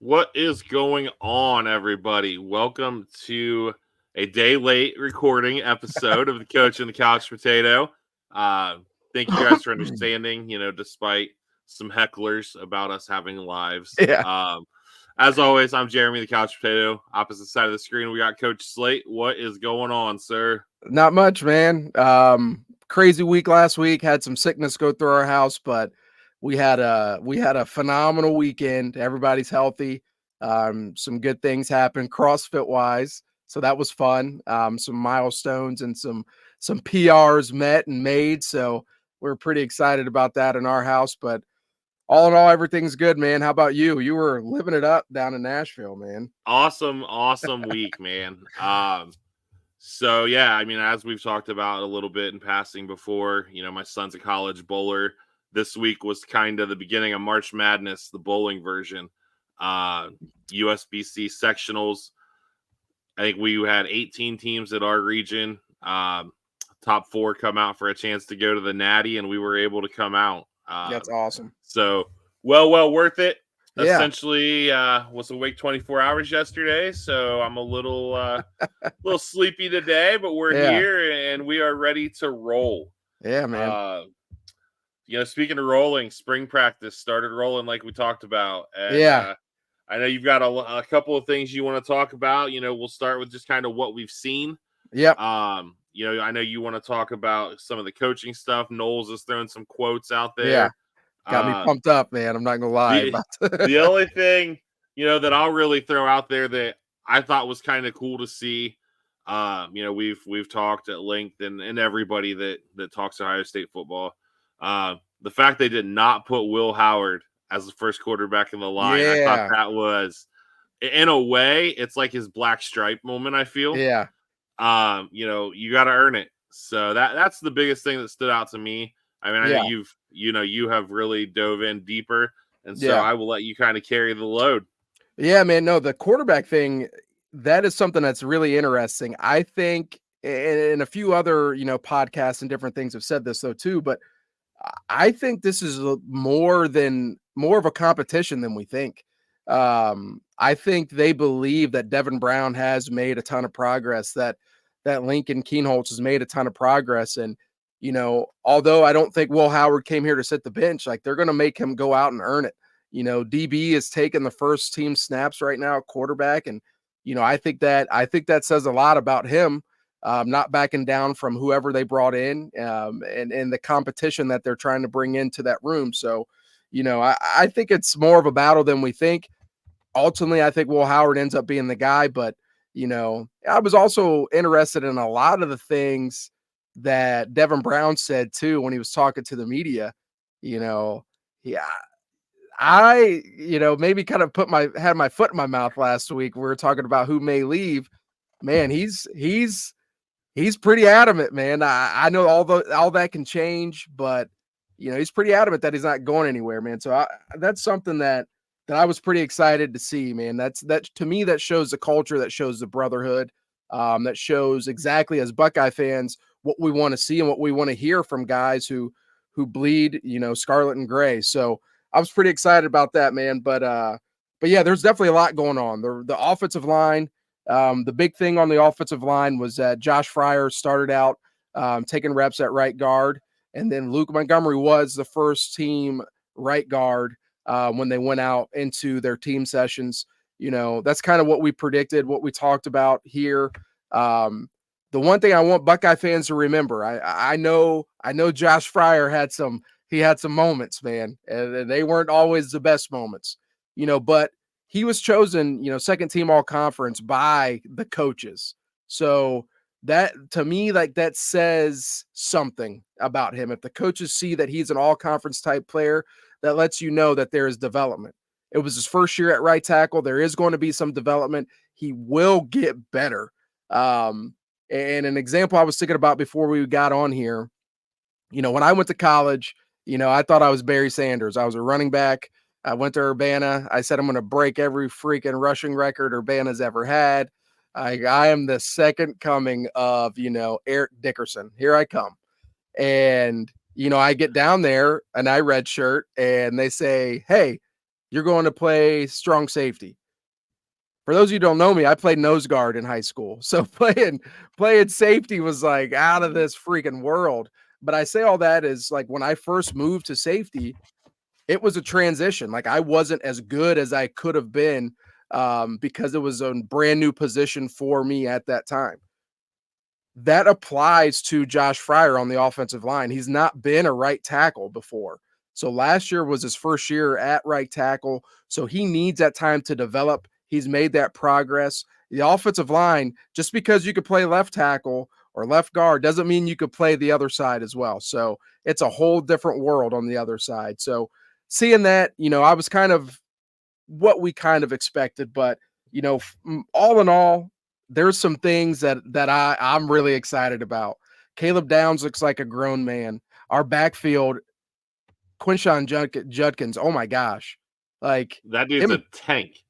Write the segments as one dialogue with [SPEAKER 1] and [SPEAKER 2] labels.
[SPEAKER 1] What is going on, everybody? Welcome to a day late recording episode of the Coach and the Couch Potato. Uh, thank you guys for understanding, despite some hecklers about us having lives.
[SPEAKER 2] Yeah,
[SPEAKER 1] As always, I'm Jeremy the Couch Potato. Opposite side of the screen, we got Coach Slate. What is going on, sir?
[SPEAKER 2] not much, man. Crazy week last week. Had some sickness go through our house, but we had a phenomenal weekend. Everybody's healthy. Some good things happened CrossFit wise, so that was fun. Some milestones and some PRs met and made. So we're pretty excited about that in our house. But all in all, everything's good, man. How about you? You were living it up down in Nashville, man.
[SPEAKER 1] Awesome week, man. So yeah, I mean, as we've talked about a little bit in passing before, my son's a college bowler. This week was kind of the beginning of March Madness, the bowling version. Uh, USBC sectionals. I think we had 18 teams at our region. Top four come out for a chance to go to the Natty, and we were able to come out.
[SPEAKER 2] That's awesome.
[SPEAKER 1] So well worth it.
[SPEAKER 2] Yeah.
[SPEAKER 1] Essentially, was awake 24 hours yesterday, so I'm a little sleepy today, but we're
[SPEAKER 2] Yeah.
[SPEAKER 1] here and we are ready to roll.
[SPEAKER 2] Yeah, man.
[SPEAKER 1] Uh, speaking of rolling, spring practice started rolling like we talked about, and
[SPEAKER 2] Yeah.
[SPEAKER 1] I know you've got a couple of things you want to talk about. We'll start with just kind of what we've seen.
[SPEAKER 2] Yep.
[SPEAKER 1] I know you want to talk about some of the coaching stuff. Knowles is throwing some quotes out
[SPEAKER 2] Yeah.
[SPEAKER 1] there.
[SPEAKER 2] Got me
[SPEAKER 1] Uh,
[SPEAKER 2] pumped up, man. I'm not gonna lie
[SPEAKER 1] the
[SPEAKER 2] about
[SPEAKER 1] the only thing that I'll really throw out there that I thought was kind of cool to see. We've talked at length and everybody that talks Ohio State football. The fact they did not put Will Howard as the first quarterback in the line, I thought
[SPEAKER 2] Yeah.
[SPEAKER 1] that was, in a way, it's like his black stripe moment. I feel,
[SPEAKER 2] Yeah.
[SPEAKER 1] you got to earn it. So that's the biggest thing that stood out to me. I mean, I know
[SPEAKER 2] Yeah.
[SPEAKER 1] you have really dove in deeper, and so
[SPEAKER 2] Yeah.
[SPEAKER 1] I will let you kind of carry the load.
[SPEAKER 2] Yeah, man. No, the quarterback thing, that is something that's really interesting. I think and a few other, podcasts and different things have said this though too, but I think this is more of a competition than we think. I think they believe that Devin Brown has made a ton of progress, that Lincoln Keenholz has made a ton of progress. And, although I don't think Will Howard came here to sit the bench, like they're going to make him go out and earn it. DB is taking the first team snaps right now at quarterback. And, I think that says a lot about him, not backing down from whoever they brought in, and the competition that they're trying to bring into that room. So, I think it's more of a battle than we think. Ultimately, I think Will Howard ends up being the guy, but I was also interested in a lot of the things that Devin Brown said too when he was talking to the media. Yeah, maybe kind of had my foot in my mouth last week. We were talking about who may leave. Man, he's pretty adamant, man. I know all that can change, but he's pretty adamant that he's not going anywhere, man. So that's something that I was pretty excited to see, man. That to me, that shows the culture, that shows the brotherhood, that shows exactly as Buckeye fans what we want to see and what we want to hear from guys who bleed, scarlet and gray. So I was pretty excited about that, man. But yeah, there's definitely a lot going on. The offensive line. The big thing on the offensive line was that Josh Fryer started out taking reps at right guard, and then Luke Montgomery was the first team right guard when they went out into their team sessions. That's kind of what we predicted, what we talked about here. The one thing I want Buckeye fans to remember, I know Josh Fryer had some moments, man, and they weren't always the best moments, but he was chosen, second team all conference by the coaches. So that to me, like that says something about him. If the coaches see that he's an all conference type player, that lets you know that there is development. It was his first year at right tackle. There is going to be some development. He will get better. And an example I was thinking about before we got on here, when I went to college, I thought I was Barry Sanders. I was a running back. I went to Urbana. I said, I'm going to break every freaking rushing record Urbana's ever had. I am the second coming of, Eric Dickerson. Here I come. And, I get down there and I redshirt and they say, hey, you're going to play strong safety. For those of you who don't know me, I played nose guard in high school. So playing safety was like out of this freaking world. But I say all that is like when I first moved to safety, it was a transition. Like I wasn't as good as I could have been because it was a brand new position for me at that time. That applies to Josh Fryer on the offensive line. He's not been a right tackle before. So last year was his first year at right tackle. So he needs that time to develop. He's made that progress. The offensive line, just because you could play left tackle or left guard doesn't mean you could play the other side as well. So it's a whole different world on the other side. So seeing that, I was kind of what we kind of expected, but all in all, there's some things that I'm really excited about. Caleb Downs looks like a grown man. Our backfield, Quinshawn Judkins, oh my gosh. Like
[SPEAKER 1] That dude's
[SPEAKER 2] him,
[SPEAKER 1] a tank.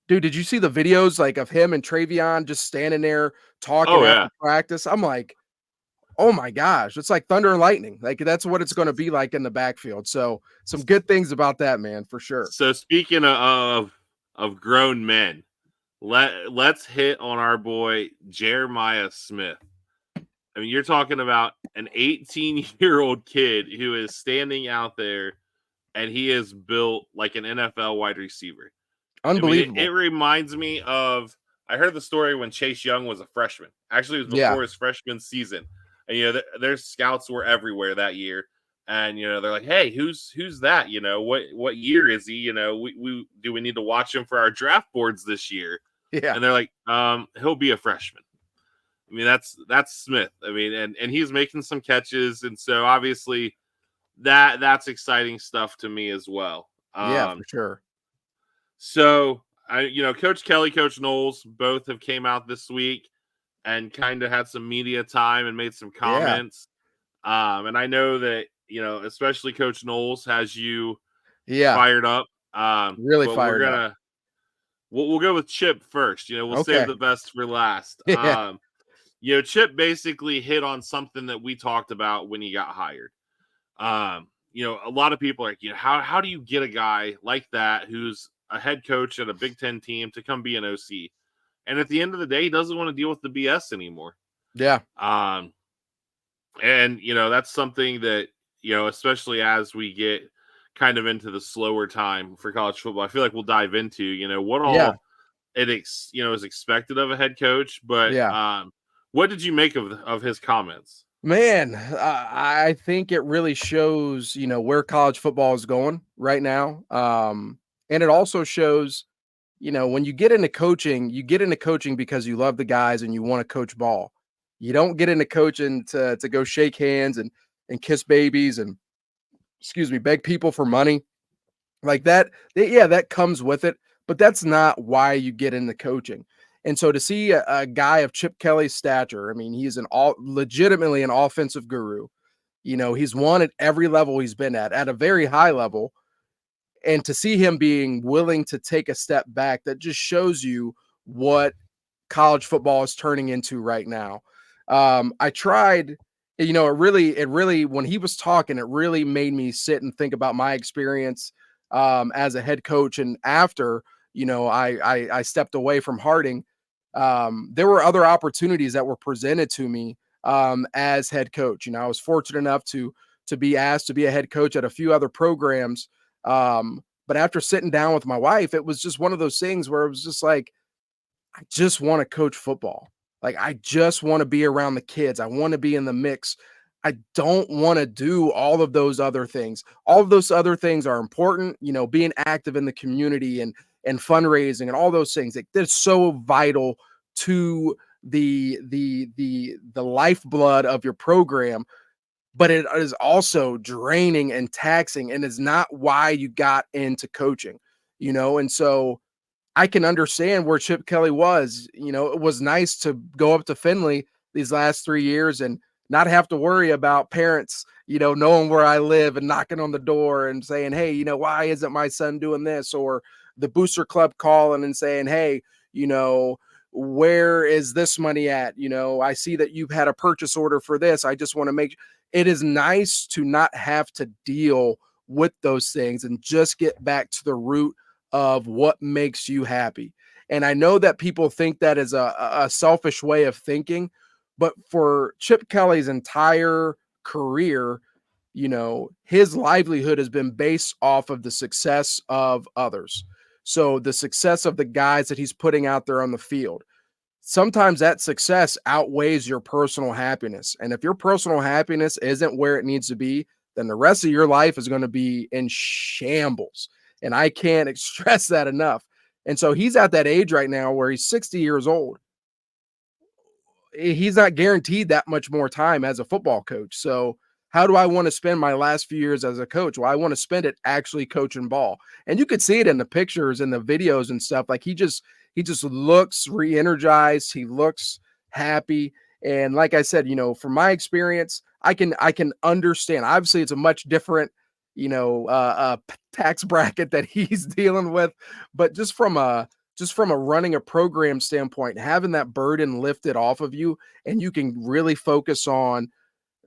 [SPEAKER 2] dude, did you see the videos like of him and Travion just standing there talking
[SPEAKER 1] Oh,
[SPEAKER 2] after
[SPEAKER 1] yeah.
[SPEAKER 2] practice? I'm like, oh my gosh, it's like thunder and lightning. Like that's what it's going to be like in the backfield. So some good things about that, man, for sure.
[SPEAKER 1] So speaking of grown men, let's hit on our boy Jeremiah Smith. I mean, you're talking about an 18-year-old kid who is standing out there, and he is built like an NFL wide receiver.
[SPEAKER 2] Unbelievable.
[SPEAKER 1] I mean, it reminds me of, I heard the story when Chase Young was a freshman. Actually, it was before his freshman season. And, their scouts were everywhere that year. And, they're like, hey, who's that? What year is he? We need to watch him for our draft boards this year?
[SPEAKER 2] Yeah.
[SPEAKER 1] And they're like, he'll be a freshman. I mean, that's Smith. I mean, and he's making some catches. And so obviously that's exciting stuff to me as well.
[SPEAKER 2] Yeah, for sure.
[SPEAKER 1] So Coach Kelly, Coach Knowles, both have came out this week and kind of had some media time and made some comments. And I know that, especially Coach Knowles has you fired up.
[SPEAKER 2] Really fired up.
[SPEAKER 1] We'll go with Chip first. We'll save the best for last.
[SPEAKER 2] Yeah.
[SPEAKER 1] Chip basically hit on something that we talked about when he got hired. A lot of people are like, how do you get a guy like that who's a head coach at a Big Ten team to come be an OC? And at the end of the day, he doesn't want to deal with the BS anymore.
[SPEAKER 2] Yeah.
[SPEAKER 1] And that's something that, especially as we get kind of into the slower time for college football, I feel like we'll dive into, what all is expected of a head coach. But what did you make of his comments?
[SPEAKER 2] Man, I think it really shows, where college football is going right now. And it also shows, when you get into coaching because you love the guys and you want to coach ball. You don't get into coaching to go shake hands and kiss babies and, beg people for money like that. That comes with it, but that's not why you get into coaching. And so to see a guy of Chip Kelly's stature, I mean, he's legitimately an offensive guru. He's won at every level he's been at a very high level. And to see him being willing to take a step back, that just shows you what college football is turning into right now. I tried, it really, when he was talking, it really made me sit and think about my experience as a head coach. And after, I stepped away from Harding. There were other opportunities that were presented to me as head coach. I was fortunate enough to be asked to be a head coach at a few other programs. But after sitting down with my wife, it was just one of those things where it was just like, I just want to coach football. Like, I just want to be around the kids. I want to be in the mix. I don't want to do all of those other things. All of those other things are important, being active in the community and fundraising and all those things. That's so vital to the lifeblood of your program, but it is also draining and taxing and is not why you got into coaching, and so I can understand where Chip Kelly was. It was nice to go up to Findlay these last 3 years and not have to worry about parents, knowing where I live and knocking on the door and saying, hey, why isn't my son doing this? Or the booster club calling and saying, hey, where is this money at? I see that you've had a purchase order for this. I just want to make it is nice to not have to deal with those things and just get back to the root of what makes you happy. And I know that people think that is a selfish way of thinking, but for Chip Kelly's entire career, his livelihood has been based off of the success of others. So the success of the guys that he's putting out there on the field. Sometimes that success outweighs your personal happiness. And if your personal happiness isn't where it needs to be, then the rest of your life is going to be in shambles. And I can't stress that enough. And so he's at that age right now where he's 60 years old. He's not guaranteed that much more time as a football coach. So how do I want to spend my last few years as a coach? Well, I want to spend it actually coaching ball. And you could see it in the pictures and the videos and stuff. Like he just looks re-energized. He looks happy. And like I said, from my experience, I can understand. Obviously, it's a much different, tax bracket that he's dealing with. But just from a running a program standpoint, having that burden lifted off of you, and you can really focus on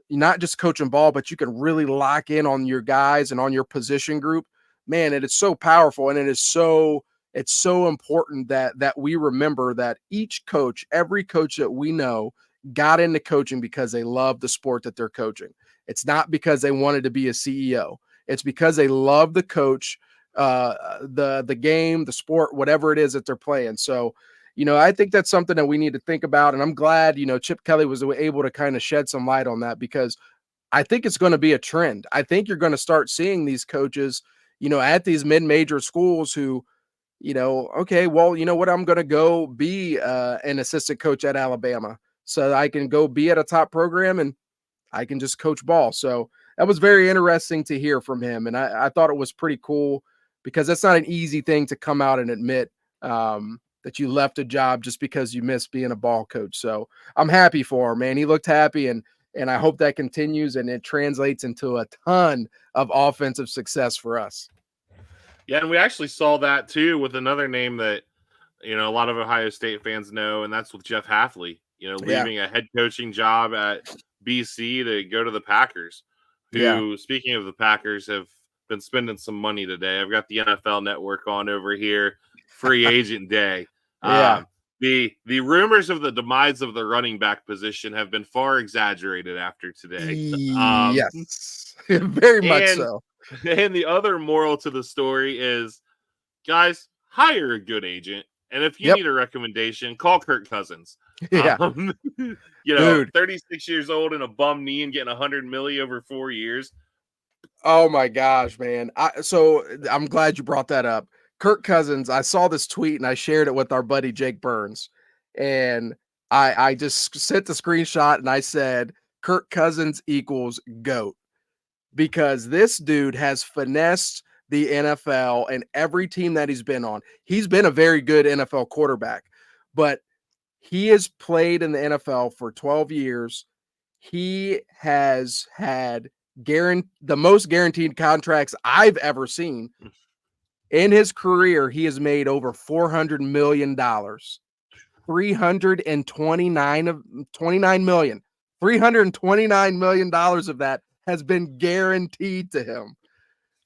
[SPEAKER 2] not just coaching ball, but you can really lock in on your guys and on your position group. Man, it is so powerful, and it's so important that we remember that each coach, every coach that we know, got into coaching because they love the sport that they're coaching. It's not because they wanted to be a CEO. It's because they love the coach, the game, the sport, whatever it is that they're playing. So, I think that's something that we need to think about. And I'm glad, Chip Kelly was able to kind of shed some light on that, because I think it's going to be a trend. I think you're going to start seeing these coaches, at these mid-major schools who, okay, well, you know what? I'm going to go be an assistant coach at Alabama so I can go be at a top program and I can just coach ball. So that was very interesting to hear from him. And I thought it was pretty cool, because that's not an easy thing to come out and admit, that you left a job just because you missed being a ball coach. So I'm happy for him, man. He looked happy, and I hope that continues and it translates into a ton of offensive success for us.
[SPEAKER 1] Yeah, and we actually saw that too with another name that, a lot of Ohio State fans know, and that's with Jeff Hafley, leaving a head coaching job at BC to go to the Packers, who, speaking of the Packers, have been spending some money today. I've got the NFL Network on over here, free agent day. The rumors of the demise of the running back position have been far exaggerated after today.
[SPEAKER 2] Yes, very much so.
[SPEAKER 1] And the other moral to the story is, guys, hire a good agent. And if you need a recommendation, call Kirk Cousins.
[SPEAKER 2] Yeah.
[SPEAKER 1] 36 years old and a bum knee and getting $100 million over 4 years.
[SPEAKER 2] Oh my gosh, man. So I'm glad you brought that up. Kirk Cousins, I saw this tweet and I shared it with our buddy Jake Burns. And I just sent the screenshot and I said, Kirk Cousins equals GOAT, because this dude has finessed the NFL and every team that he's been on. He's been a very good NFL quarterback, but he has played in the NFL for 12 years. He has had the most guaranteed contracts I've ever seen. In his career, he has made over $400 million. 329 million. $329 million of that has been guaranteed to him.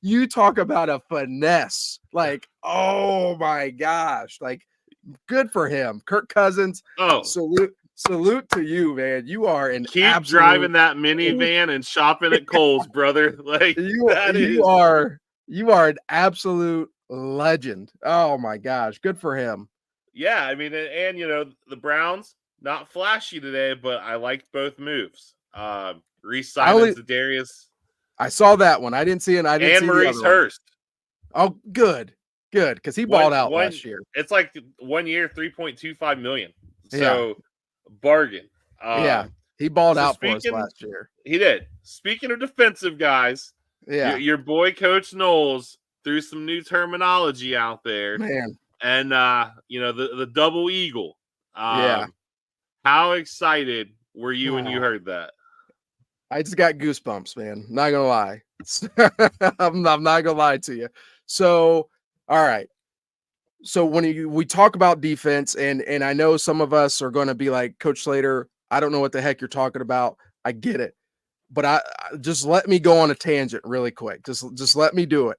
[SPEAKER 2] You talk about a finesse. Like, oh my gosh. Like, good for him. Kirk Cousins.
[SPEAKER 1] Oh,
[SPEAKER 2] salute to you, man. You are an
[SPEAKER 1] keep driving that minivan and shopping at Kohl's, brother. Like,
[SPEAKER 2] you are an absolute legend. Oh my gosh, good for him.
[SPEAKER 1] Yeah, I mean, and the Browns, not flashy today, but I liked both moves. Re-signing Za'Darius.
[SPEAKER 2] I saw that one. I didn't see it.
[SPEAKER 1] And Maurice Hurst.
[SPEAKER 2] Oh, good, because he balled out last year.
[SPEAKER 1] It's like 1 year, $3.25 million. So bargain.
[SPEAKER 2] He balled out for us last year.
[SPEAKER 1] He did. Speaking of defensive guys, your boy Coach Knowles threw some new terminology out there,
[SPEAKER 2] man.
[SPEAKER 1] And the double eagle. How excited were you when you heard that?
[SPEAKER 2] I just got goosebumps, man. Not gonna lie. I'm not gonna lie to you. So, all right. So when we talk about defense, and I know some of us are going to be like, Coach Slater, I don't know what the heck you're talking about. I get it. but I just let me go on a tangent really quick. Just let me do it.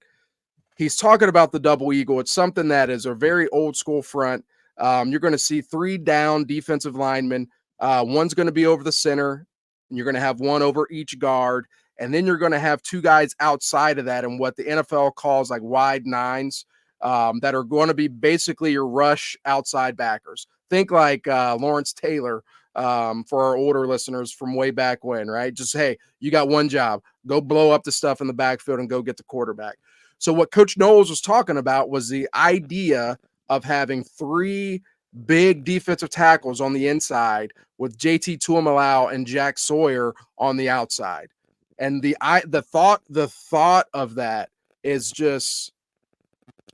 [SPEAKER 2] He's talking about the double eagle. It's something that is a very old school front. You're going to see 3 down defensive linemen. One's going to be over the center, and you're going to have one over each guard. And then you're going to have 2 guys outside of that in what the NFL calls like wide nines, that are going to be basically your rush outside backers. Think like Lawrence Taylor, for our older listeners from way back when, right? Just, hey, you got one job. Go blow up the stuff in the backfield and go get the quarterback. So what Coach Knowles was talking about was the idea of having 3 big defensive tackles on the inside with JT Tuimalau and Jack Sawyer on the outside. And the thought of that is just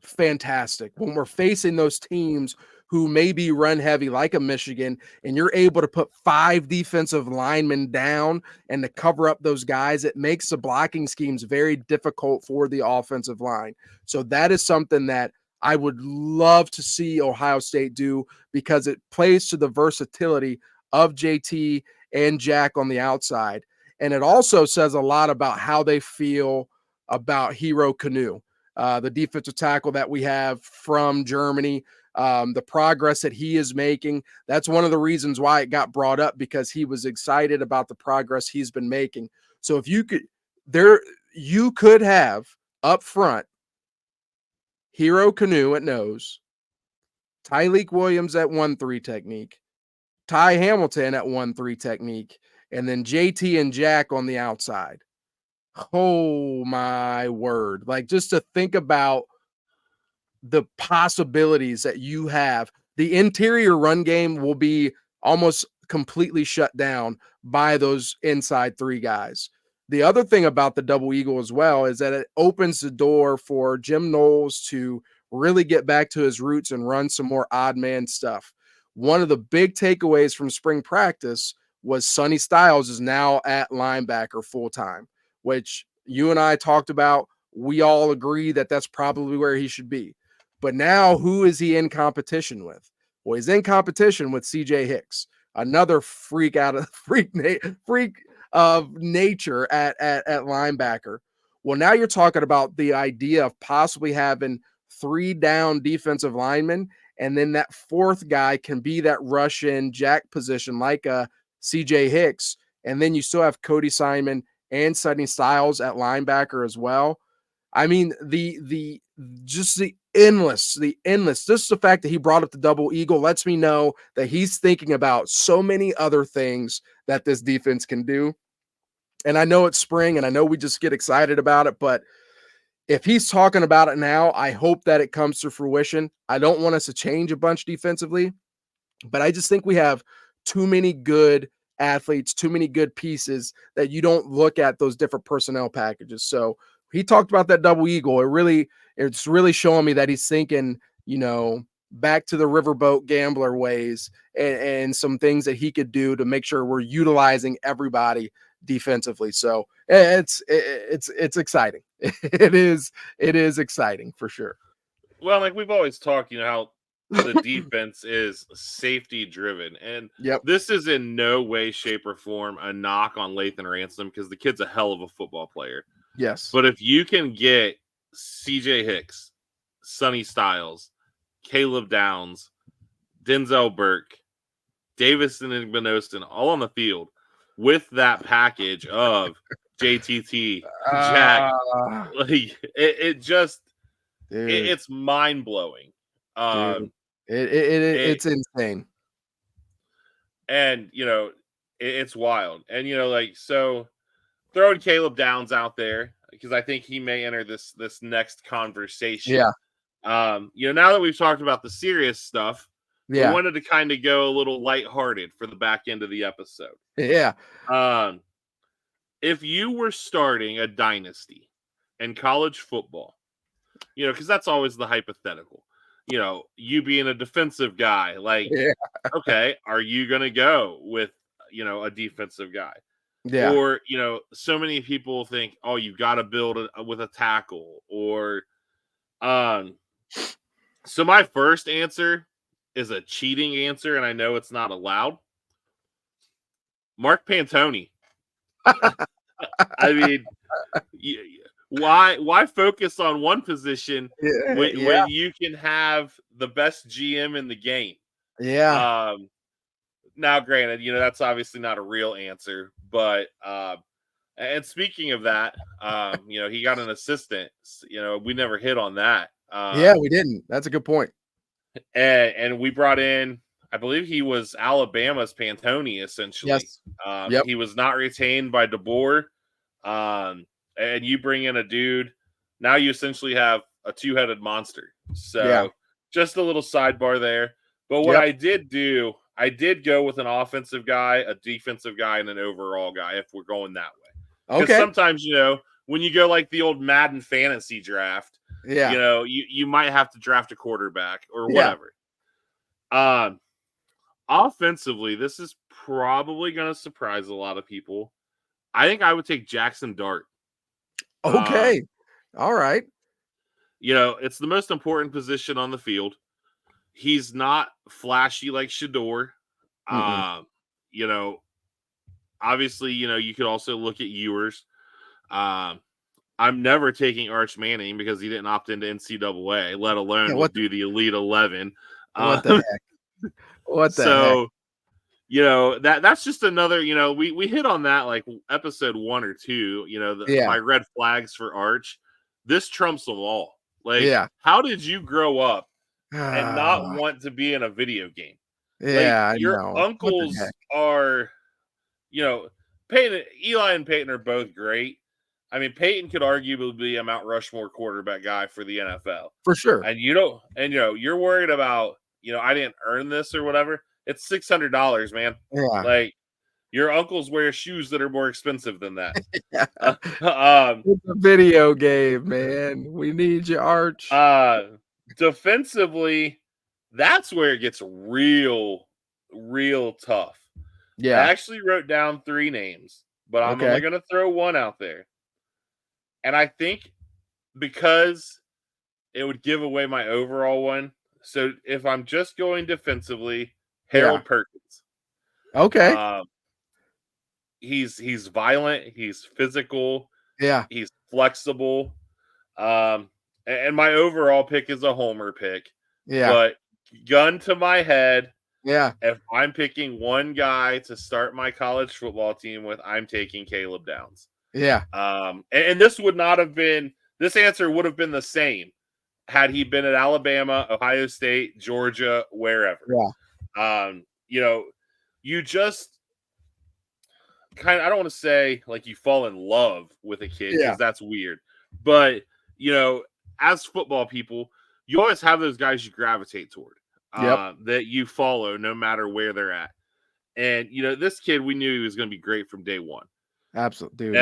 [SPEAKER 2] fantastic when we're facing those teams who may be run heavy like a Michigan, and you're able to put 5 defensive linemen down and to cover up those guys. It makes the blocking schemes very difficult for the offensive line. So that is something that I would love to see Ohio State do, because it plays to the versatility of JT and Jack on the outside. And it also says a lot about how they feel about Hero Kanu, the defensive tackle that we have from Germany. The progress that he is making. That's one of the reasons why it got brought up, because he was excited about the progress he's been making. So if you could have up front Hero Kanu at nose, Tyleik Williams at 1-3 technique, Ty Hamilton at 1-3 technique, and then JT and Jack on the outside. Oh my word. Like, just to think about the possibilities that you have. The interior run game will be almost completely shut down by those inside 3 guys. The other thing about the double eagle as well is that it opens the door for Jim Knowles to really get back to his roots and run some more odd man stuff. One of the big takeaways from spring practice was Sonny Styles is now at linebacker full time, which you and I talked about. We all agree that that's probably where he should be. But now, who is he in competition with? Well, he's in competition with CJ Hicks, another freak of nature at linebacker. Well, now you're talking about the idea of possibly having 3 down defensive linemen, and then that 4th guy can be that rush in jack position like a CJ Hicks, and then you still have Cody Simon and Sonny Styles at linebacker as well. I mean, the endless, just the fact that he brought up the double eagle lets me know that he's thinking about so many other things that this defense can do. And I know it's spring, and I know we just get excited about it, but if he's talking about it now, I hope that it comes to fruition. I don't want us to change a bunch defensively, but I just think we have too many good athletes, too many good pieces that you don't look at those different personnel packages. So he talked about that double eagle. It's really showing me that he's thinking, back to the riverboat gambler ways, and some things that he could do to make sure we're utilizing everybody defensively. So it's exciting. It is exciting for sure.
[SPEAKER 1] Well, like we've always talked, how the defense is safety driven, and this is in no way, shape, or form a knock on Lathan Ransom, because the kid's a hell of a football player.
[SPEAKER 2] Yes.
[SPEAKER 1] But if you can get CJ Hicks, Sonny Styles, Caleb Downs, Denzel Burke, Davison and Benoston all on the field with that package of JTT, Jack, it's mind blowing.
[SPEAKER 2] It's insane.
[SPEAKER 1] And, it's wild. And, so throwing Caleb Downs out there, because I think he may enter this next conversation.
[SPEAKER 2] Yeah.
[SPEAKER 1] Now that we've talked about the serious stuff, we
[SPEAKER 2] Yeah.
[SPEAKER 1] wanted to kind of go a little lighthearted for the back end of the episode.
[SPEAKER 2] Yeah.
[SPEAKER 1] If you were starting a dynasty in college football, because that's always the hypothetical, you being a defensive guy, okay, are you going to go with, a defensive guy?
[SPEAKER 2] Yeah.
[SPEAKER 1] Or, so many people think, oh, you got to build with a tackle, or, so my first answer is a cheating answer, and I know it's not allowed. Mark Pantoni. I mean, why focus on one position
[SPEAKER 2] Yeah.
[SPEAKER 1] when you can have the best GM in the game?
[SPEAKER 2] Yeah.
[SPEAKER 1] Now, granted, that's obviously not a real answer, but and speaking of that, he got an assistant. We never hit on that.
[SPEAKER 2] Yeah, we didn't. That's a good point.
[SPEAKER 1] And we brought in, I believe he was Alabama's Pantoni, essentially.
[SPEAKER 2] Yes. Yep.
[SPEAKER 1] He was not retained by DeBoer. And you bring in a dude, now you essentially have a two-headed monster. So just a little sidebar there. But what I did do, I did go with an offensive guy, a defensive guy, and an overall guy, if we're going that way. Because sometimes, when you go like the old Madden fantasy draft, you might have to draft a quarterback or whatever. Offensively, this is probably going to surprise a lot of people. I think I would take Jackson Dart.
[SPEAKER 2] Okay. All right.
[SPEAKER 1] It's the most important position on the field. He's not flashy like Shador. Obviously, you could also look at Ewers. I'm never taking Arch Manning because he didn't opt into NCAA, let alone do the Elite 11.
[SPEAKER 2] What the heck? What the heck?
[SPEAKER 1] That's just another, we hit on that like episode 1 or 2, my red flags for Arch. This trumps them all. Like, how did you grow up and not want to be in a video game?
[SPEAKER 2] Yeah,
[SPEAKER 1] like, your uncles are, Peyton, Eli and Peyton are both great. I mean, Peyton could arguably be a Mount Rushmore quarterback guy for the NFL.
[SPEAKER 2] For sure.
[SPEAKER 1] And you're worried about, I didn't earn this or whatever. It's $600, man.
[SPEAKER 2] Yeah.
[SPEAKER 1] Like, your uncles wear shoes that are more expensive than that.
[SPEAKER 2] It's a video game, man. We need you, Arch.
[SPEAKER 1] Defensively, that's where it gets real tough.
[SPEAKER 2] Yeah.
[SPEAKER 1] I actually wrote down 3 names, but I'm only going to throw one out there. And I think because it would give away my overall one. So if I'm just going defensively, Harold Perkins.
[SPEAKER 2] Okay.
[SPEAKER 1] He's violent. He's physical.
[SPEAKER 2] Yeah.
[SPEAKER 1] He's flexible. And my overall pick is a homer pick.
[SPEAKER 2] Yeah.
[SPEAKER 1] But gun to my head.
[SPEAKER 2] Yeah.
[SPEAKER 1] If I'm picking one guy to start my college football team with, I'm taking Caleb Downs.
[SPEAKER 2] Yeah.
[SPEAKER 1] And this would not have been, this answer would have been the same had he been at Alabama, Ohio State, Georgia, wherever.
[SPEAKER 2] Yeah.
[SPEAKER 1] You just kind of, I don't want to say like you fall in love with a kid because that's weird. But, as football people, you always have those guys you gravitate toward that you follow no matter where they're at. And, this kid, we knew he was going to be great from day one.
[SPEAKER 2] Absolutely. Dude,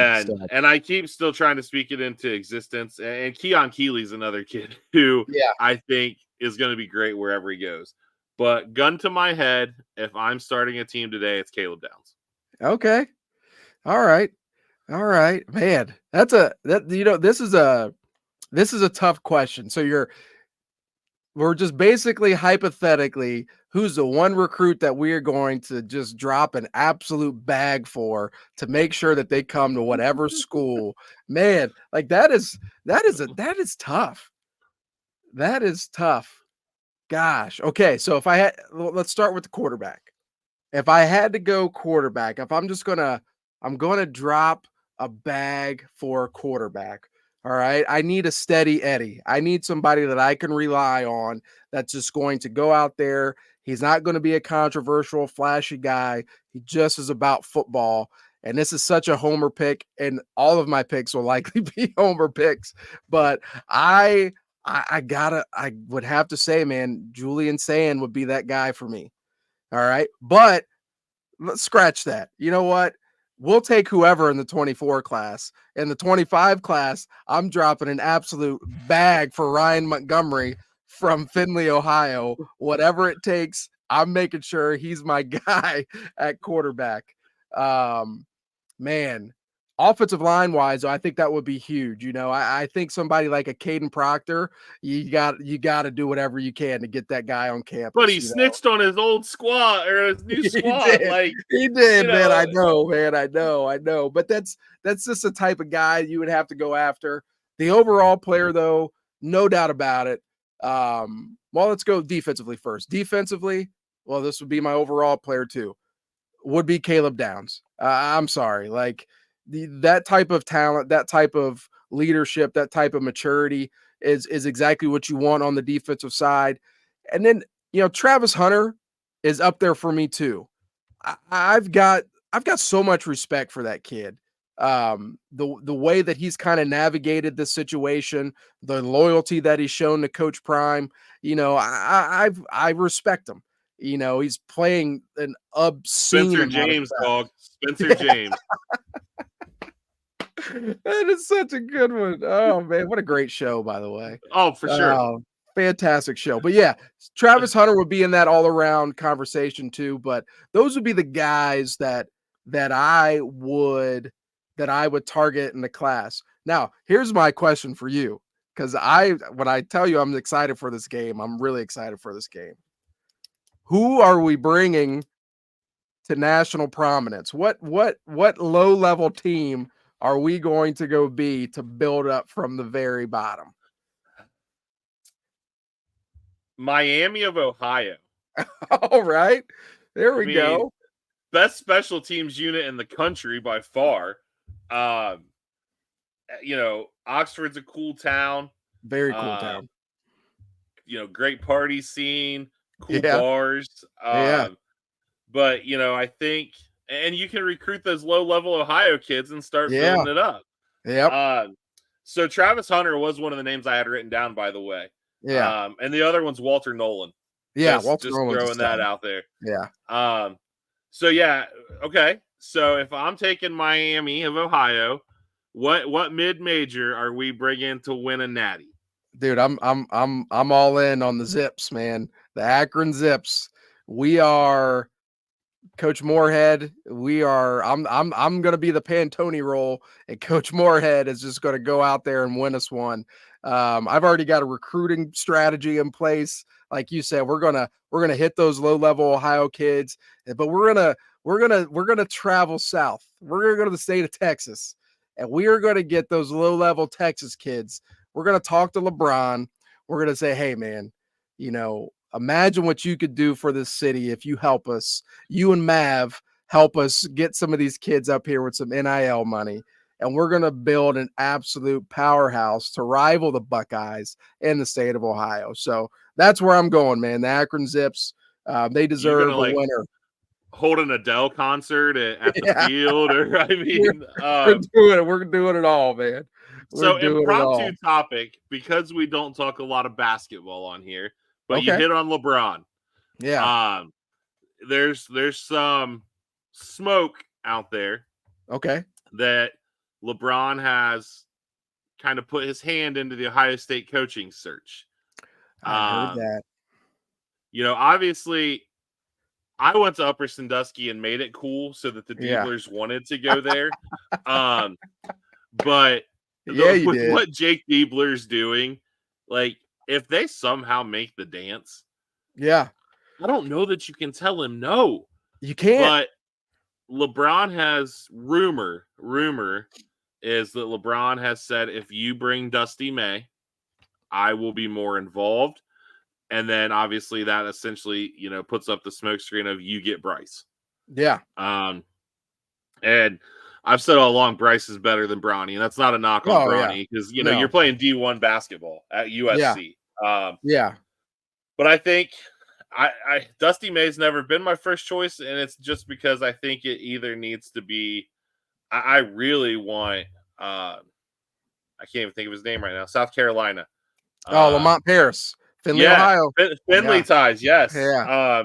[SPEAKER 1] and I keep still trying to speak it into existence. And Keon Keeley's another kid who I think is going to be great wherever he goes. But gun to my head, if I'm starting a team today, it's Caleb Downs.
[SPEAKER 2] Okay. All right. Man, this is a tough question. So we're just basically hypothetically, who's the one recruit that we're going to just drop an absolute bag for to make sure that they come to whatever school. Man, like that is tough. That is tough. Gosh. Okay. So let's start with the quarterback. If I had to go quarterback, if I'm going to drop a bag for a quarterback. All right. I need a steady Eddie. I need somebody that I can rely on that's just going to go out there. He's not going to be a controversial, flashy guy. He just is about football. And this is such a homer pick, and all of my picks will likely be homer picks. But I would have to say, man, Julian Sand would be that guy for me. All right. But let's scratch that. You know what? We'll take whoever in the 24 class. In the 25 class, I'm dropping an absolute bag for Ryan Montgomery from Findlay, Ohio. Whatever it takes, I'm making sure he's my guy at quarterback. Man, offensive line wise, I think that would be huge. I think somebody like a Caden Proctor, you got to do whatever you can to get that guy on campus.
[SPEAKER 1] But he snitched on his old squad or his new squad.
[SPEAKER 2] He did, man. I know, man. I know. But that's just the type of guy you would have to go after. The overall player, though, no doubt about it. Well, let's go defensively first. Defensively, well, this would be my overall player too. Would be Caleb Downs. I'm sorry, that type of talent, that type of leadership, that type of maturity is exactly what you want on the defensive side. And then, Travis Hunter is up there for me too. I've got so much respect for that kid. The way that he's kind of navigated this situation, the loyalty that he's shown to Coach Prime, I respect him. He's playing an obscene
[SPEAKER 1] Spencer James, dog. Spencer James.
[SPEAKER 2] That is such a good one. Oh man, what a great show, by the way.
[SPEAKER 1] Oh, for sure.
[SPEAKER 2] Fantastic show. But yeah, Travis Hunter would be in that all-around conversation too. But those would be the guys that I would target in the class. Now, here's my question for you. Because when I tell you I'm excited for this game, I'm really excited for this game. Who are we bringing to national prominence? What low-level team are we going to go be to build up from the very bottom?
[SPEAKER 1] Miami of Ohio.
[SPEAKER 2] All right. There we go.
[SPEAKER 1] Best special teams unit in the country by far. Oxford's a cool town.
[SPEAKER 2] Very cool town.
[SPEAKER 1] Great party scene, cool bars. But, I think, and you can recruit those low-level Ohio kids and start building it up.
[SPEAKER 2] Yep.
[SPEAKER 1] So Travis Hunter was one of the names I had written down, by the way.
[SPEAKER 2] Yeah.
[SPEAKER 1] And the other one's Walter Nolan.
[SPEAKER 2] Yeah,
[SPEAKER 1] Walter Nolan's throwing that out there.
[SPEAKER 2] Yeah.
[SPEAKER 1] So yeah, okay. So if I'm taking Miami of Ohio, what mid-major are we bringing to win a natty?
[SPEAKER 2] Dude, I'm all in on the Zips, man. The Akron Zips. We are Coach Moorhead. I'm gonna be the Pantone role, and Coach Moorhead is just gonna go out there and win us one. I've already got a recruiting strategy in place. Like you said, we're gonna hit those low-level Ohio kids, but we're gonna travel south. We're gonna go to the state of Texas, and we are gonna get those low-level Texas kids. We're gonna talk to LeBron. We're gonna say, hey man, imagine what you could do for this city if you help us. You and Mav help us get some of these kids up here with some NIL money. And we're going to build an absolute powerhouse to rival the Buckeyes in the state of Ohio. So that's where I'm going, man. The Akron Zips, they deserve a winner.
[SPEAKER 1] Hold an Adele concert at the field, or
[SPEAKER 2] we're doing it all, man.
[SPEAKER 1] So impromptu topic, because we don't talk a lot of basketball on here, but you hit on LeBron.
[SPEAKER 2] Yeah.
[SPEAKER 1] There's some smoke out there.
[SPEAKER 2] Okay.
[SPEAKER 1] That LeBron has kind of put his hand into the Ohio State coaching search.
[SPEAKER 2] I heard that.
[SPEAKER 1] Obviously, I went to Upper Sandusky and made it cool so that the Dieblers wanted to go there. But with what Jake Diebler's doing, if they somehow make the dance, I don't know that you can tell him no.
[SPEAKER 2] You can't.
[SPEAKER 1] But LeBron has rumor is that LeBron has said, if you bring Dusty May, I will be more involved. And then obviously that essentially, puts up the smoke screen of you get Bryce.
[SPEAKER 2] Yeah.
[SPEAKER 1] And I've said all along, Bryce is better than Bronny, and that's not a knock on Bronny because you're playing D1 basketball at USC. But I think Dusty May's never been my first choice, and it's just because I think it either needs to be. I really want. I can't even think of his name right now. South Carolina.
[SPEAKER 2] Lamont Paris, Findlay, Ohio.
[SPEAKER 1] Findlay ties, yes.
[SPEAKER 2] Yeah.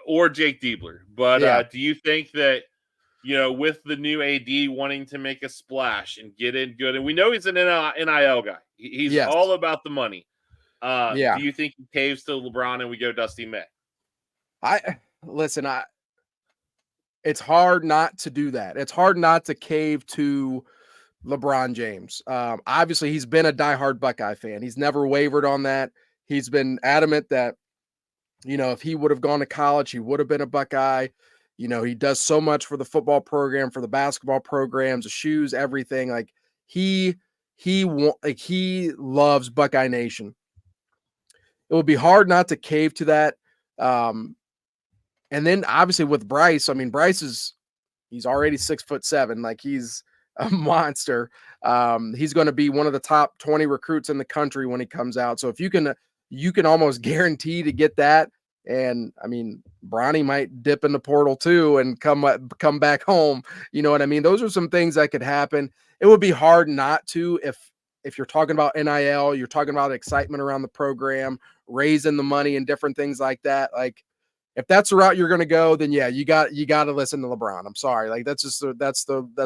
[SPEAKER 1] Or Jake Diebler. But do you think that with the new AD wanting to make a splash and get in good, and we know he's an NIL guy. He's all about the money. Do you think he caves to LeBron and we go Dusty May?
[SPEAKER 2] Listen, it's hard not to do that. It's hard not to cave to LeBron James. Obviously, he's been a diehard Buckeye fan. He's never wavered on that. He's been adamant that, if he would have gone to college, he would have been a Buckeye. He does so much for the football program, for the basketball programs, the shoes, everything. Like he loves Buckeye Nation. It would be hard not to cave to that. And then obviously with Bryce, I mean, he's already 6'7". Like he's a monster. He's going to be one of the top 20 recruits in the country when he comes out. So if you can almost guarantee to get that. And I mean, Bronny might dip in the portal too and come back home. You know what I mean? Those are some things that could happen. It would be hard not to, if you're talking about NIL, you're talking about excitement around the program, raising the money and different things like that. Like if that's the route you're going to go, then yeah, you got to listen to LeBron. I'm sorry. Like that's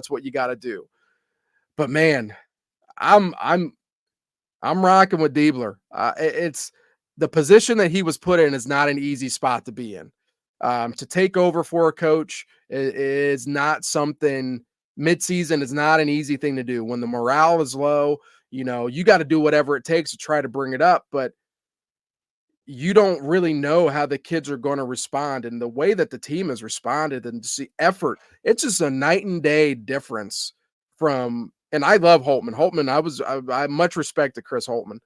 [SPEAKER 2] what you got to do. But man, I'm rocking with Diebler. It's the position that he was put in is not an easy spot to be in. To take over for a coach is not something. Midseason is not an easy thing to do. When the morale is low, you got to do whatever it takes to try to bring it up. But you don't really know how the kids are going to respond, and the way that the team has responded and see effort. It's just a night and day difference from. And I love Holtman. I have much respect to Chris Holtman.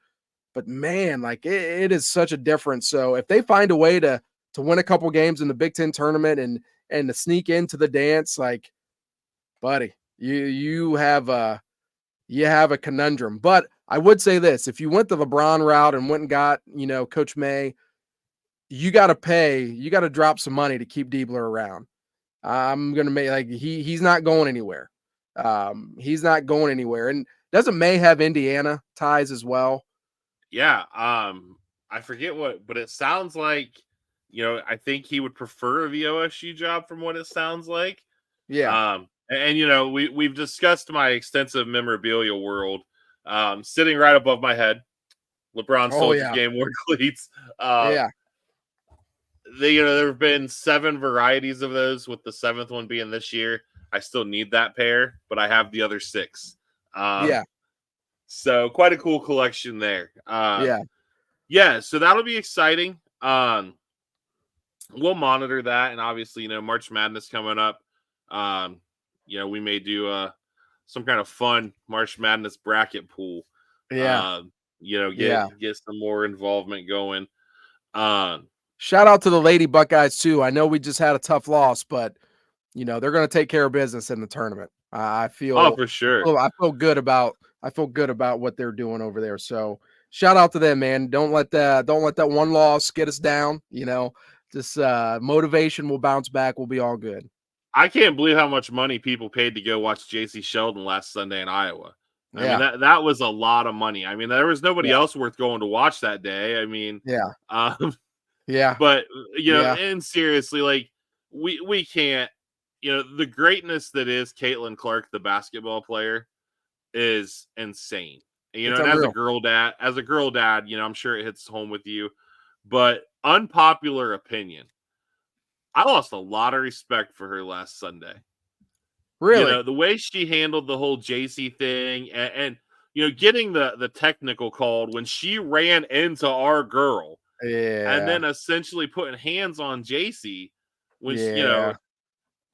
[SPEAKER 2] But man, like it is such a difference. So if they find a way to win a couple games in the Big Ten tournament and to sneak into the dance, like, buddy, you have a conundrum. But I would say this: if you went the LeBron route and went and got Coach May, you got to drop some money to keep Diebler around. I'm gonna make like he's not going anywhere. He's not going anywhere. And doesn't May have Indiana ties as well?
[SPEAKER 1] Yeah. I forget but it sounds like, I think he would prefer the OSU job from what it sounds like.
[SPEAKER 2] Yeah.
[SPEAKER 1] And we've discussed my extensive memorabilia world. Sitting right above my head, LeBron Soldiers game worn cleats.
[SPEAKER 2] Yeah.
[SPEAKER 1] There have been 7 varieties of those, with the 7th one being this year. I still need that pair, but I have the other 6.
[SPEAKER 2] Yeah.
[SPEAKER 1] So quite a cool collection there. Yeah. So that'll be exciting. We'll monitor that, and obviously, March Madness coming up. We may do some kind of fun March Madness bracket pool.
[SPEAKER 2] Yeah.
[SPEAKER 1] Get some more involvement going.
[SPEAKER 2] Shout out to the Lady Buckeyes too. I know we just had a tough loss, but they're going to take care of business in the tournament. I feel
[SPEAKER 1] for sure.
[SPEAKER 2] I feel good about what they're doing over there. So shout out to them, man. Don't let that one loss get us down. Just motivation will bounce back. We'll be all good.
[SPEAKER 1] I can't believe how much money people paid to go watch JC Sheldon last Sunday in Iowa. I mean, that was a lot of money. I mean, there was nobody else worth going to watch that day. I mean, But and seriously, like we can't. The greatness that is Caitlin Clark, the basketball player, is insane. And as a girl dad, I'm sure it hits home with you. But unpopular opinion, I lost a lot of respect for her last Sunday.
[SPEAKER 2] Really?
[SPEAKER 1] The way she handled the whole JC thing and getting the technical called when she ran into our girl.
[SPEAKER 2] Yeah.
[SPEAKER 1] And then essentially putting hands on JC when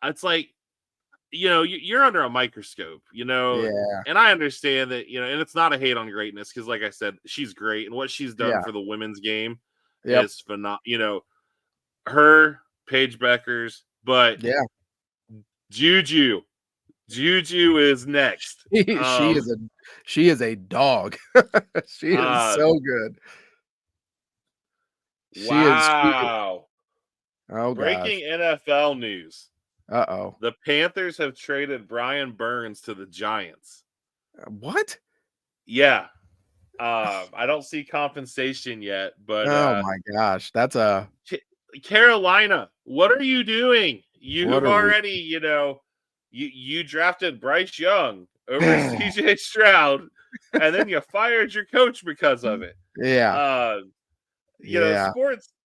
[SPEAKER 1] it's like, you're under a microscope, and I understand that, and it's not a hate on greatness, because like I said, she's great, and what she's done for the women's game is phenomenal. Her, Paige Beckers, but Juju is next.
[SPEAKER 2] She is a dog. She is so good.
[SPEAKER 1] Wow.
[SPEAKER 2] Oh,
[SPEAKER 1] breaking NFL news.
[SPEAKER 2] Uh-oh.
[SPEAKER 1] The Panthers have traded Brian Burns to the Giants.
[SPEAKER 2] What?
[SPEAKER 1] Yeah. I don't see compensation yet, but
[SPEAKER 2] oh my gosh, that's a
[SPEAKER 1] Carolina. What are you doing? You've already, you drafted Bryce Young over CJ Stroud, and then you fired your coach because of it.
[SPEAKER 2] Yeah.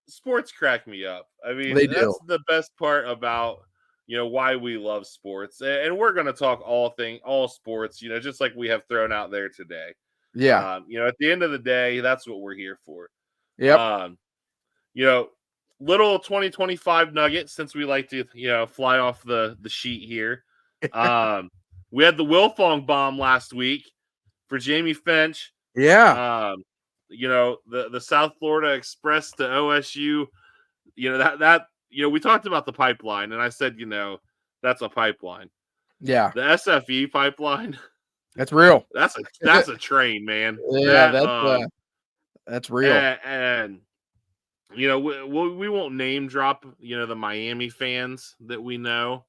[SPEAKER 1] Sports crack me up. I mean,
[SPEAKER 2] They
[SPEAKER 1] that's
[SPEAKER 2] do.
[SPEAKER 1] the best part about why we love sports. And we're going to talk all sports, just like we have thrown out there today.
[SPEAKER 2] Yeah.
[SPEAKER 1] At the end of the day, that's what we're here for.
[SPEAKER 2] Yep.
[SPEAKER 1] Little 2025 nugget, since we like to, fly off the sheet here. We had the Wilfong bomb last week for Jamie Finch.
[SPEAKER 2] Yeah.
[SPEAKER 1] The South Florida Express to OSU, we talked about the pipeline, and I said, that's a pipeline.
[SPEAKER 2] Yeah.
[SPEAKER 1] The SFE pipeline.
[SPEAKER 2] That's real.
[SPEAKER 1] That's a train, man.
[SPEAKER 2] Yeah, that's real.
[SPEAKER 1] And we won't name drop, the Miami fans that we know.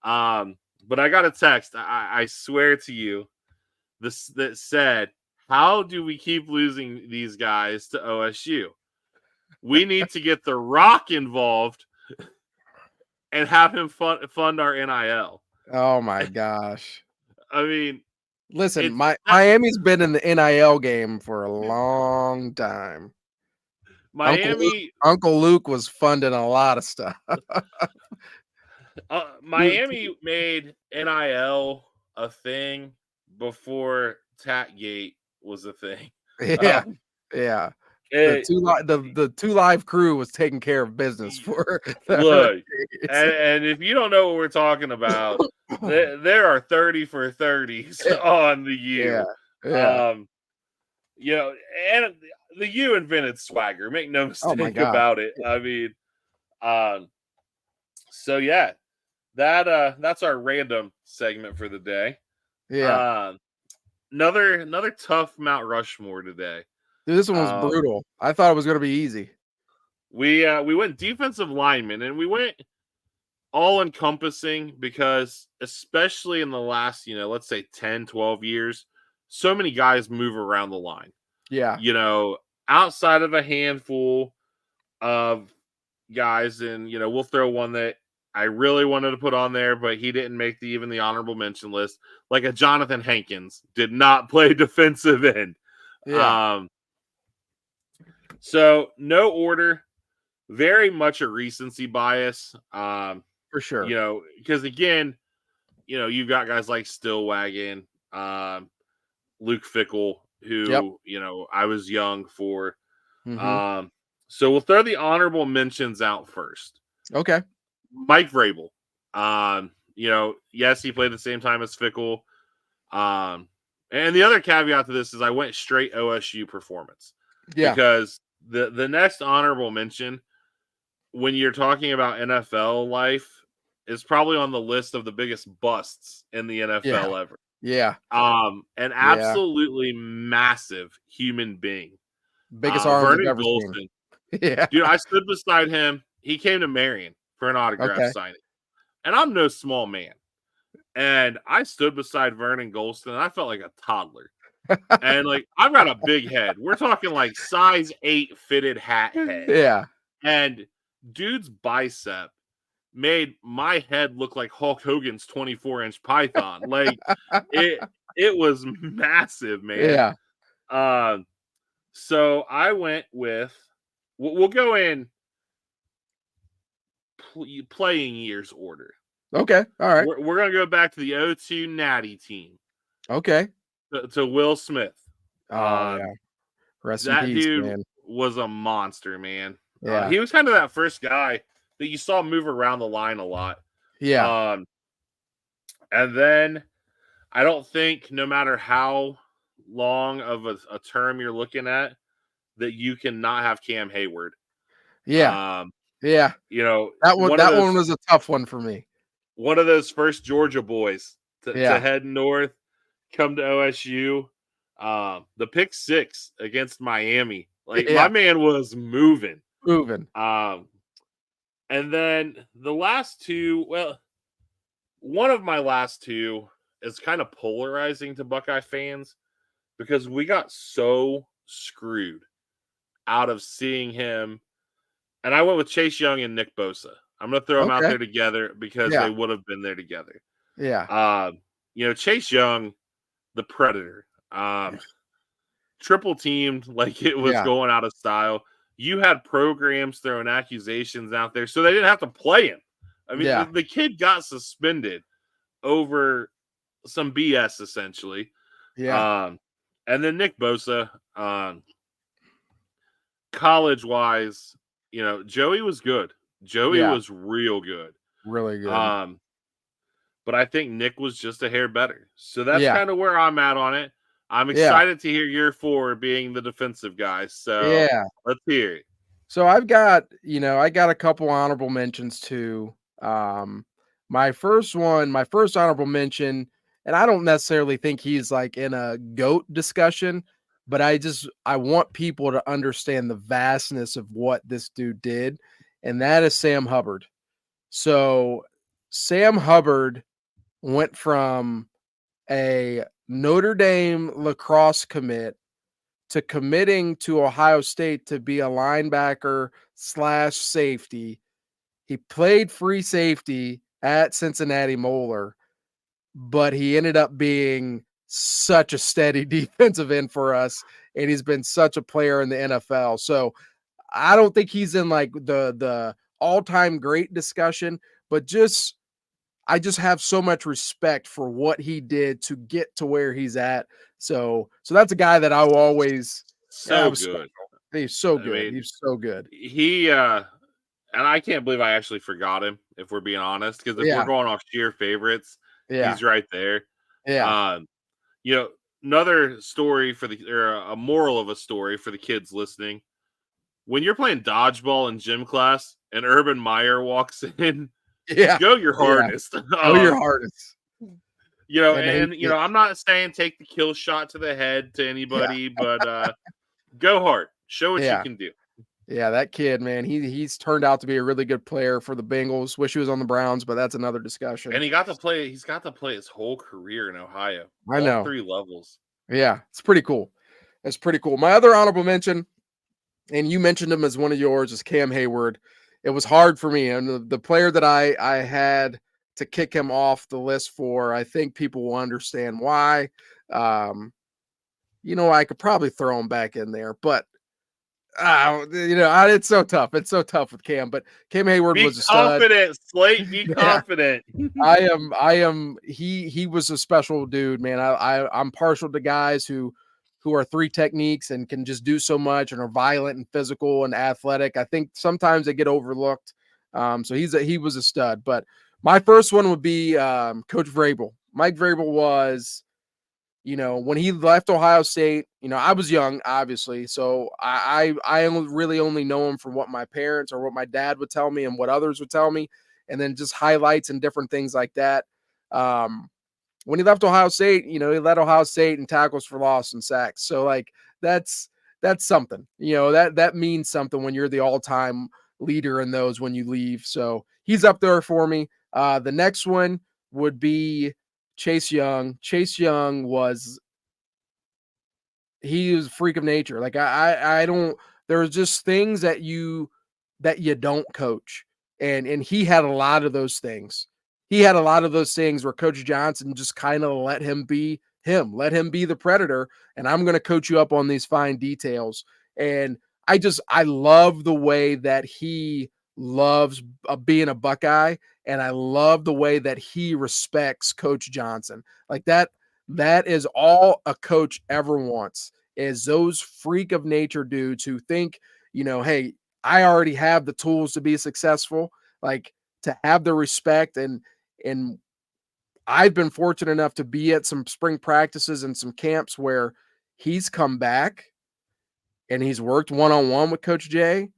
[SPEAKER 1] But I got a text. I swear to you, that said, how do we keep losing these guys to OSU? We need to get The Rock involved and have him fund our NIL.
[SPEAKER 2] Oh my gosh.
[SPEAKER 1] I mean,
[SPEAKER 2] listen, Miami's been in the NIL game for a long time. Uncle Luke was funding a lot of stuff.
[SPEAKER 1] Miami made NIL a thing before Tatgate was a thing.
[SPEAKER 2] Yeah. Yeah. The two live crew was taking care of business for
[SPEAKER 1] look, and if you don't know what we're talking about, there are 30 for 30s on the U. And the U invented swagger. Make no mistake about it. I mean, so yeah, that's our random segment for the day.
[SPEAKER 2] Yeah.
[SPEAKER 1] Another tough Mount Rushmore today.
[SPEAKER 2] Dude, this one was brutal. I thought it was going to be easy.
[SPEAKER 1] We went defensive lineman, and we went all encompassing because, especially in the last, let's say 10, 12 years, so many guys move around the line.
[SPEAKER 2] Yeah.
[SPEAKER 1] Outside of a handful of guys, and, we'll throw one that I really wanted to put on there, but he didn't make even the honorable mention list. Like a Jonathan Hankins did not play defensive end.
[SPEAKER 2] Yeah.
[SPEAKER 1] So no order, very much a recency bias.
[SPEAKER 2] For sure.
[SPEAKER 1] Because again, you've got guys like Stillwagon, Luke Fickle, who, I was young for.
[SPEAKER 2] Mm-hmm.
[SPEAKER 1] So we'll throw the honorable mentions out first.
[SPEAKER 2] Okay.
[SPEAKER 1] Mike Vrabel. Yes, he played the same time as Fickle. And the other caveat to this is I went straight OSU performance.
[SPEAKER 2] Yeah.
[SPEAKER 1] Because the next honorable mention, when you're talking about NFL life, is probably on the list of the biggest busts in the NFL ever.
[SPEAKER 2] Yeah.
[SPEAKER 1] An absolutely massive human being.
[SPEAKER 2] Biggest arms
[SPEAKER 1] Vernon
[SPEAKER 2] I've ever
[SPEAKER 1] Golston.
[SPEAKER 2] seen. Yeah.
[SPEAKER 1] Dude, I stood beside him. He came to Marion for an autograph signing. And I'm no small man. And I stood beside Vernon Golston, and I felt like a toddler. And I've got a big head. We're talking like size 8 fitted hat head.
[SPEAKER 2] Yeah.
[SPEAKER 1] And dude's bicep made my head look like Hulk Hogan's 24-inch python. It was massive, man.
[SPEAKER 2] Yeah.
[SPEAKER 1] So I went with, we'll go in playing years order.
[SPEAKER 2] Okay. All right.
[SPEAKER 1] We're going to go back to the 02 Natty team.
[SPEAKER 2] Okay.
[SPEAKER 1] To Will Smith.
[SPEAKER 2] Oh, yeah. Rest in
[SPEAKER 1] that
[SPEAKER 2] peace,
[SPEAKER 1] dude
[SPEAKER 2] man.
[SPEAKER 1] Was a monster, man.
[SPEAKER 2] Yeah.
[SPEAKER 1] He was kind of that first guy that you saw move around the line a lot.
[SPEAKER 2] Yeah.
[SPEAKER 1] And then I don't think, no matter how long of a term you're looking at, that you cannot have Cam Hayward.
[SPEAKER 2] Yeah. Yeah.
[SPEAKER 1] That
[SPEAKER 2] one was a tough one for me.
[SPEAKER 1] One of those first Georgia boys to head north, come to OSU. The pick 6 against Miami. My man was moving. And then the last two, one of my last two is kind of polarizing to Buckeye fans because we got so screwed out of seeing him. And I went with Chase Young and Nick Bosa. I'm going to throw them out there together because they would have been there together.
[SPEAKER 2] Yeah.
[SPEAKER 1] Chase Young, the Predator, triple teamed like it was going out of style. You had programs throwing accusations out there, so they didn't have to play him I mean,
[SPEAKER 2] Yeah.
[SPEAKER 1] the kid got suspended over some BS essentially.
[SPEAKER 2] Yeah.
[SPEAKER 1] And then Nick Bosa, college wise, Joey was good. Joey
[SPEAKER 2] Yeah.
[SPEAKER 1] was real good.
[SPEAKER 2] Really good.
[SPEAKER 1] Um, but I think Nick was just a hair better. So that's
[SPEAKER 2] Yeah.
[SPEAKER 1] kind of where I'm at on it. I'm
[SPEAKER 2] Yeah.
[SPEAKER 1] excited to hear year 4 being the defensive guy. So
[SPEAKER 2] Yeah.
[SPEAKER 1] let's hear it.
[SPEAKER 2] So I've got, I got a couple honorable mentions too. My first honorable mention, and I don't necessarily think he's like in a GOAT discussion, but I want people to understand the vastness of what this dude did, and that is Sam Hubbard. So Sam Hubbard went from a Notre Dame lacrosse commit to committing to Ohio State to be a linebacker slash safety. He played free safety at Cincinnati Moeller, but he ended up being such a steady defensive end for us, and he's been such a player in the NFL. So I don't think he's in like the all-time great discussion, but I just have so much respect for what he did to get to where he's at. So that's a guy that I will always
[SPEAKER 1] So
[SPEAKER 2] was special.
[SPEAKER 1] good.
[SPEAKER 2] He's so
[SPEAKER 1] I
[SPEAKER 2] good.
[SPEAKER 1] mean,
[SPEAKER 2] He's so good.
[SPEAKER 1] he and I can't believe I actually forgot him, if we're being honest, because if we're
[SPEAKER 2] Yeah.
[SPEAKER 1] going off sheer favorites,
[SPEAKER 2] Yeah.
[SPEAKER 1] he's right there.
[SPEAKER 2] Yeah.
[SPEAKER 1] Um, you know, another story or a moral of a story for the kids listening. When you're playing dodgeball in gym class and Urban Meyer walks in,
[SPEAKER 2] Yeah.
[SPEAKER 1] go your
[SPEAKER 2] Yeah.
[SPEAKER 1] hardest.
[SPEAKER 2] Oh, your hardest.
[SPEAKER 1] And I'm not saying take the kill shot to the head to anybody, but go hard. Show what you
[SPEAKER 2] Yeah.
[SPEAKER 1] can do.
[SPEAKER 2] Yeah, that kid, man, he's turned out to be a really good player for the Bengals. Wish he was on the Browns, but that's another discussion.
[SPEAKER 1] And he's got to play his whole career in Ohio.
[SPEAKER 2] I
[SPEAKER 1] All
[SPEAKER 2] know.
[SPEAKER 1] 3 levels.
[SPEAKER 2] Yeah, it's pretty cool. It's pretty cool. My other honorable mention, and you mentioned him as one of yours, is Cam Hayward. It was hard for me, and the player that I had to kick him off the list for, I think people will understand why. I could probably throw him back in there, but it's so tough. It's so tough with Cam, but Cam Hayward
[SPEAKER 1] Be
[SPEAKER 2] was a stud.
[SPEAKER 1] confident, Slate. Be
[SPEAKER 2] Yeah,
[SPEAKER 1] confident.
[SPEAKER 2] I am. He was a special dude, man. I'm partial to guys who are 3 techniques and can just do so much and are violent and physical and athletic. I think sometimes they get overlooked. So he was a stud. But my first one would be Coach Vrabel. Mike Vrabel was, when he left Ohio State, I was young, obviously. So I really only know him from what my parents or what my dad would tell me and what others would tell me, and then just highlights and different things like that. When he left Ohio State, he led Ohio State in tackles for loss and sacks. So like that's something, that means something when you're the all-time leader in those when you leave. So he's up there for me. The next one would be Chase Young. Chase Young he was a freak of nature. Like I don't, there's just things that you don't coach. And he had a lot of those things. He had a lot of those things where Coach Johnson just kind of let him be him, let him be the predator. And I'm going to coach you up on these fine details. And I love the way that he loves being a Buckeye. And I love the way that he respects Coach Johnson. Like that is all a coach ever wants, is those freak of nature dudes who think, hey, I already have the tools to be successful, like to have the respect. And I've been fortunate enough to be at some spring practices and some camps where he's come back and he's worked one-on-one with Coach Jay,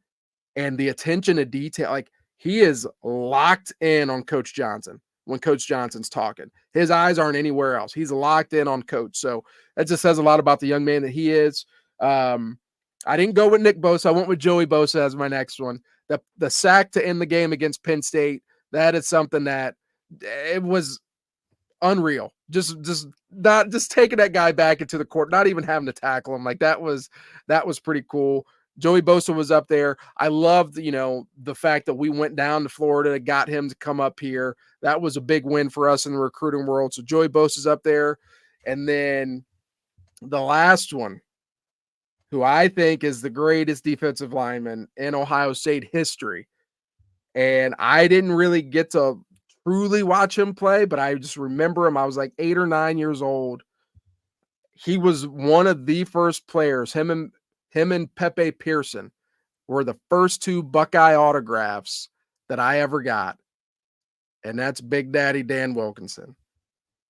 [SPEAKER 2] and the attention to detail, like he is locked in on Coach Johnson. When Coach Johnson's talking, his eyes aren't anywhere else. He's locked in on Coach. So that just says a lot about the young man that he is. I didn't go with Nick Bosa. I went with Joey Bosa as my next one. The sack to end the game against Penn State, that is something that it was unreal. Just not just taking that guy back into the court, not even having to tackle him. Like that was pretty cool. Joey Bosa was up there. I loved, the fact that we went down to Florida, got him to come up here. That was a big win for us in the recruiting world. So Joey Bosa's up there. And then the last one, who I think is the greatest defensive lineman in Ohio State history, and I didn't really get to truly watch him play, but I just remember him. I was like 8 or 9 years old. He was one of the first players. Him and Pepe Pearson were the first 2 Buckeye autographs that I ever got, and that's Big Daddy Dan Wilkinson.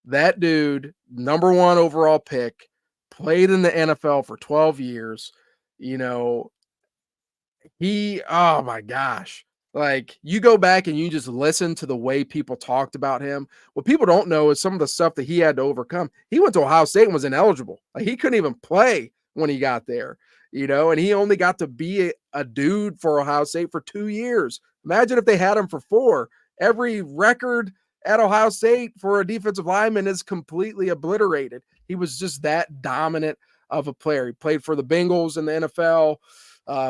[SPEAKER 2] That dude, number 1 overall pick, played in the NFL for 12 years. You know, oh my gosh. Like, you go back and you just listen to the way people talked about him. What people don't know is some of the stuff that he had to overcome. He went to Ohio State and was ineligible. Like, he couldn't even play when he got there, and he only got to be a dude for Ohio State for 2 years. Imagine if they had him for 4. Every record at Ohio State for a defensive lineman is completely obliterated. He was just that dominant of a player. He played for the Bengals in the NFL.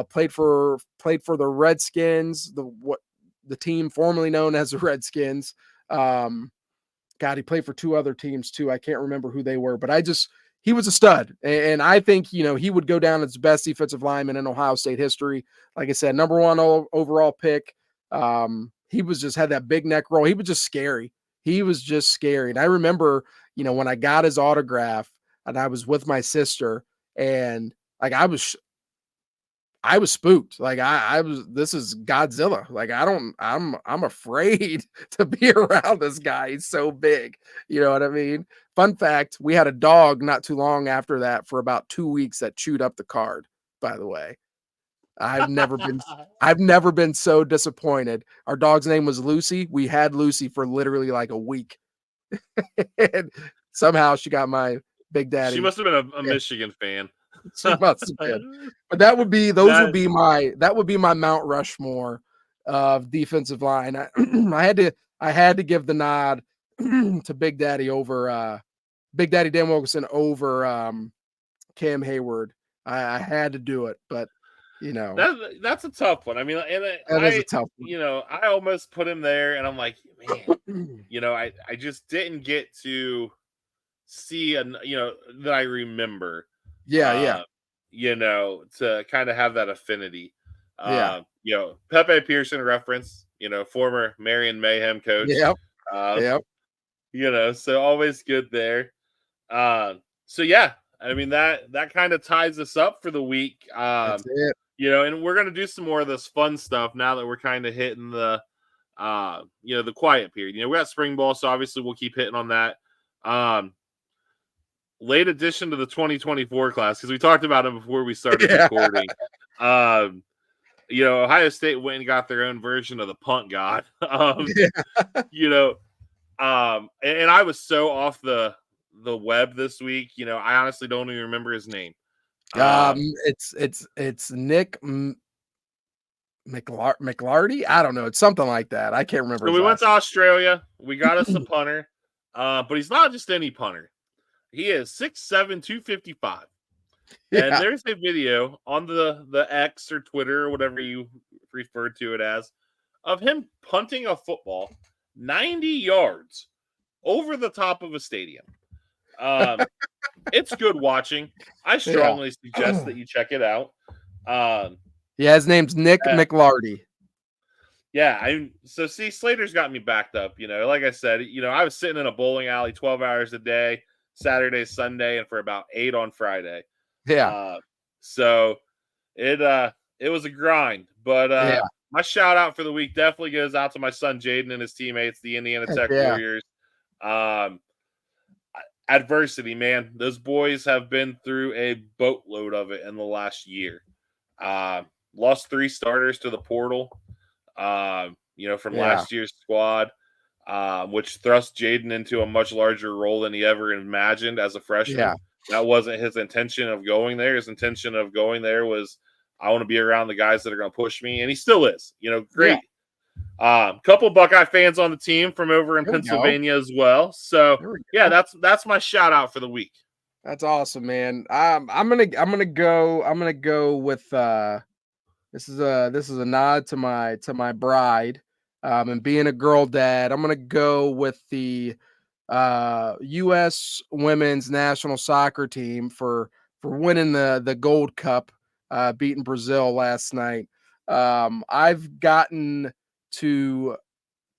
[SPEAKER 2] Played for the Redskins, the team formerly known as the Redskins. He played for 2 other teams too. I can't remember who they were, but he was a stud. And I think, he would go down as the best defensive lineman in Ohio State history. Like I said, number 1 overall pick. He just had that big neck roll. He was just scary. And I remember, when I got his autograph and I was with my sister, and like, I was spooked. Like, this is Godzilla. Like, I'm afraid to be around this guy. He's so big. You know what I mean? Fun fact, we had a dog not too long after that for about 2 weeks that chewed up the card, by the way. I've never been so disappointed. Our dog's name was Lucy. We had Lucy for literally like a week. And somehow she got my Big Daddy.
[SPEAKER 1] She must have been a Michigan fan.
[SPEAKER 2] She must have been. But that would be my Mount Rushmore of defensive line. I had to give the nod to Big Daddy over Big Daddy Dan Wilkinson over Cam Hayward. I had to do it, but
[SPEAKER 1] that's a tough one. I mean, and
[SPEAKER 2] that is a tough one.
[SPEAKER 1] I almost put him there, and I'm like, man, I just didn't get to see that I remember.
[SPEAKER 2] Yeah.
[SPEAKER 1] To kind of have that affinity.
[SPEAKER 2] Yeah.
[SPEAKER 1] Pepe Pearson reference, former Marion Mayhem coach.
[SPEAKER 2] Yep.
[SPEAKER 1] So always good there. So yeah, I mean, that kind of ties us up for the week.
[SPEAKER 2] That's it.
[SPEAKER 1] And we're going to do some more of this fun stuff now that we're kind of hitting the quiet period. We got spring ball, so obviously we'll keep hitting on that. Late addition to the 2024 class, because we talked about them before we started recording. Ohio State went and got their own version of the punt god. And I was so off the web this week. I honestly don't even remember his name.
[SPEAKER 2] It's Nick McLarty. I don't know. It's something like that. I can't remember.
[SPEAKER 1] So we went to Australia. We got us a punter, but he's not just any punter. He is 6'7", 255. Yeah. And there's a video on the X or Twitter or whatever you refer to it as of him punting a football 90 yards over the top of a stadium. It's good watching. I strongly suggest that you check it out.
[SPEAKER 2] His name's Nick McLarty.
[SPEAKER 1] Yeah, so Slater's got me backed up. Like I said, I was sitting in a bowling alley 12 hours a day, Saturday, Sunday, and for about 8 on Friday.
[SPEAKER 2] Yeah.
[SPEAKER 1] So it was a grind, but my shout out for the week definitely goes out to my son Jaden and his teammates, the Indiana Tech Warriors. Adversity, man. Those boys have been through a boatload of it in the last year. Lost 3 starters to the portal, from last year's squad, which thrust Jaden into a much larger role than he ever imagined as a freshman. Yeah. That wasn't his intention of going there. His intention of going there was, I want to be around the guys that are going to push me, and he still is. Great. Couple Buckeye fans on the team from over in Pennsylvania as well. So that's my shout out for the week.
[SPEAKER 2] That's awesome, man. I'm gonna go with this is a nod to my bride, and being a girl dad. I'm gonna go with the U.S. women's national soccer team for winning the Gold Cup, beating Brazil last night. I've gotten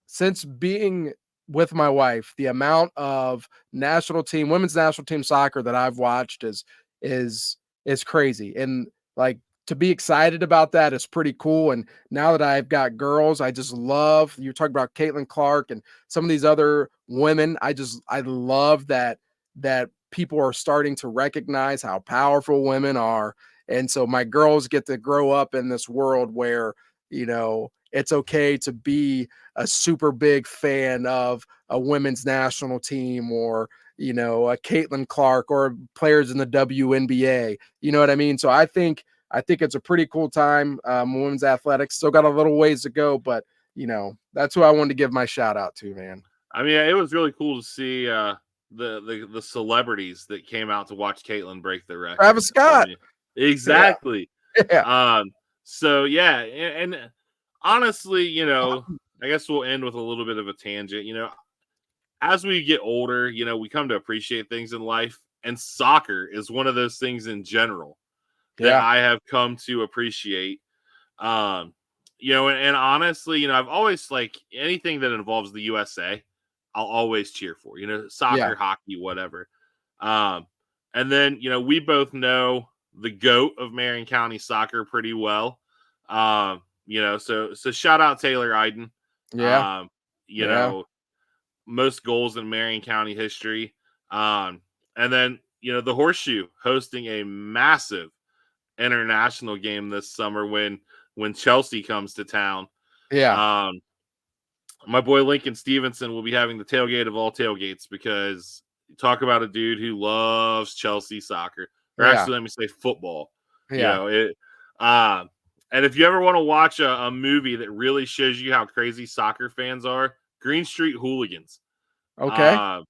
[SPEAKER 2] since being with my wife, the amount of women's national team soccer that I've watched is crazy. And like, to be excited about that is pretty cool. And now that I've got girls, I just love, you talk about Caitlin Clark and some of these other women. I love that people are starting to recognize how powerful women are. And so my girls get to grow up in this world where, it's okay to be a super big fan of a women's national team, or, a Caitlin Clark, or players in the WNBA. You know what I mean? So I think it's a pretty cool time. Women's athletics still got a little ways to go, but that's who I wanted to give my shout out to, man.
[SPEAKER 1] I mean, it was really cool to see the celebrities that came out to watch Caitlin break the record.
[SPEAKER 2] Travis Scott.
[SPEAKER 1] I mean, exactly.
[SPEAKER 2] Yeah.
[SPEAKER 1] So yeah, and honestly, I guess we'll end with a little bit of a tangent. As we get older, we come to appreciate things in life, and soccer is one of those things in general that I have come to appreciate. And honestly, I've always, like, anything that involves the USA, I'll always cheer for, soccer, hockey, whatever. And then, we both know the GOAT of Marion County soccer pretty well. So shout out Taylor Iden. Most goals in Marion County history. And then, the Horseshoe hosting a massive international game this summer when Chelsea comes to town. My boy Lincoln Stevenson will be having the tailgate of all tailgates, because talk about a dude who loves Chelsea soccer, or actually, let me say football. And if you ever want to watch a movie that really shows you how crazy soccer fans are, Green Street Hooligans.
[SPEAKER 2] Okay.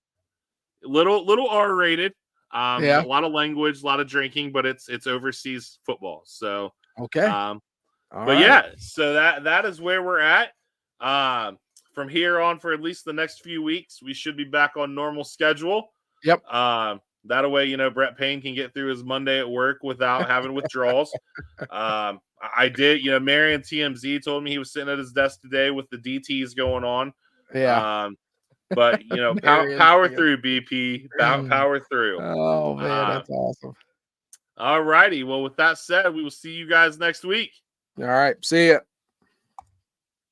[SPEAKER 1] Little R-rated. A lot of language, a lot of drinking, but it's overseas football. So
[SPEAKER 2] okay.
[SPEAKER 1] So that is where we're at. From here on, for at least the next few weeks, we should be back on normal schedule.
[SPEAKER 2] Yep.
[SPEAKER 1] That way, Brett Payne can get through his Monday at work without having withdrawals. I did, Marion TMZ told me he was sitting at his desk today with the DTs going on. But power through, BP. Power through.
[SPEAKER 2] Oh man, that's awesome.
[SPEAKER 1] All righty. Well, with that said, we will see you guys next week.
[SPEAKER 2] All right. See ya.